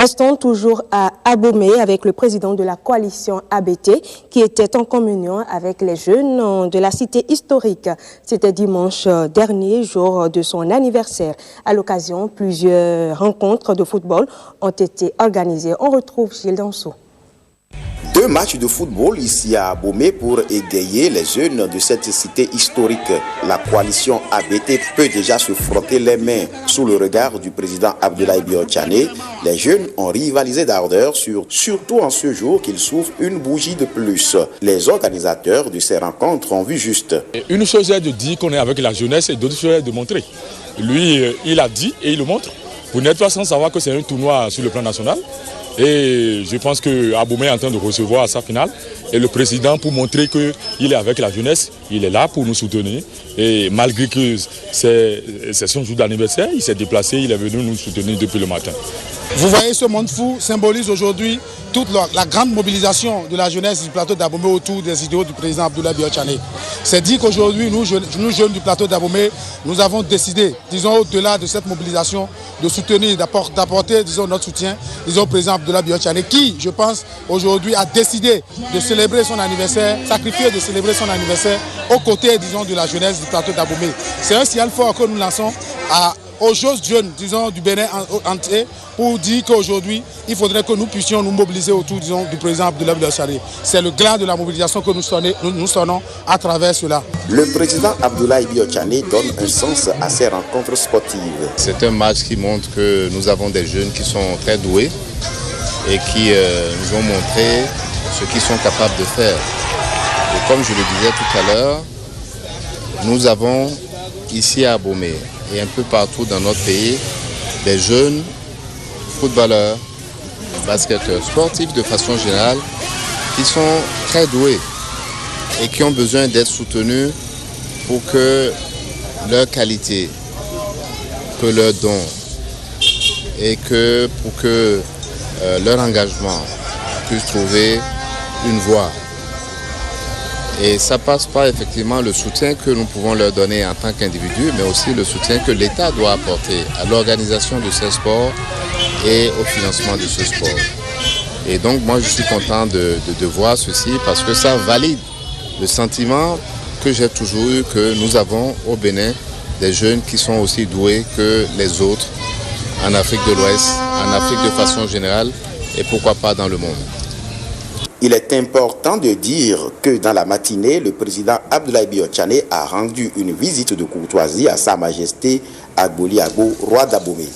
Restons toujours à Abomey avec le président de la coalition ABT qui était en communion avec les jeunes de la cité historique. C'était dimanche dernier, jour de son anniversaire. À l'occasion, plusieurs rencontres de football ont été organisées. On retrouve Gilles Danso. 2 matchs de football ici à Abomey pour égayer les jeunes de cette cité historique. La coalition ABT peut déjà se frotter les mains sous le regard du président Abdoulaye Biotchane. Les jeunes ont rivalisé d'ardeur, surtout en ce jour qu'ils souffrent une bougie de plus. Les organisateurs de ces rencontres ont vu juste. Une chose est de dire qu'on est avec la jeunesse et d'autre chose est de montrer. Lui, il a dit et il le montre. Vous n'êtes pas sans savoir que c'est un tournoi sur le plan national. Et je pense que Abomey est en train de recevoir sa finale. Et le président, pour montrer qu'il est avec la jeunesse, il est là pour nous soutenir. Et malgré que c'est son jour d'anniversaire, il s'est déplacé, il est venu nous soutenir depuis le matin. Vous voyez, ce monde fou symbolise aujourd'hui toute la grande mobilisation de la jeunesse du plateau d'Abomey autour des idéaux du président Abdoulaye Biotchane. C'est dit qu'aujourd'hui, nous jeunes du plateau d'Abomey, nous avons décidé, disons au-delà de cette mobilisation, de soutenir, d'apporter, disons, notre soutien, disons, au président Abdoulaye Biotchane, qui, je pense, aujourd'hui a décidé de célébrer son anniversaire, sacrifier de célébrer son anniversaire aux côtés, disons, de la jeunesse du plateau d'Abomey. C'est un signal fort que nous lançons aux jeunes, disons, du Bénin entier, pour dire qu'aujourd'hui, il faudrait que nous puissions nous mobiliser autour, disons, du président Abdoulaye Biotchane. C'est le gland de la mobilisation que nous sonnons à travers cela. Le président Abdoulaye Biotchane donne un sens à ces rencontres sportives. C'est un match qui montre que nous avons des jeunes qui sont très doués et qui nous ont montré ce qu'ils sont capables de faire. Et comme je le disais tout à l'heure, nous avons ici à Abomey et un peu partout dans notre pays des jeunes footballeurs, basketteurs, sportifs de façon générale qui sont très doués et qui ont besoin d'être soutenus pour que leur qualité, que leur don et pour que leur engagement puisse trouver une voie. Et ça passe par effectivement le soutien que nous pouvons leur donner en tant qu'individus, mais aussi le soutien que l'État doit apporter à l'organisation de ces sports et au financement de ce sport. Et donc moi je suis content de voir ceci parce que ça valide le sentiment que j'ai toujours eu que nous avons au Bénin des jeunes qui sont aussi doués que les autres en Afrique de l'Ouest, en Afrique de façon générale et pourquoi pas dans le monde. Il est important de dire que dans la matinée, le président Abdoulaye Biotchane a rendu une visite de courtoisie à Sa Majesté Agboli Agbo, roi d'Abomey.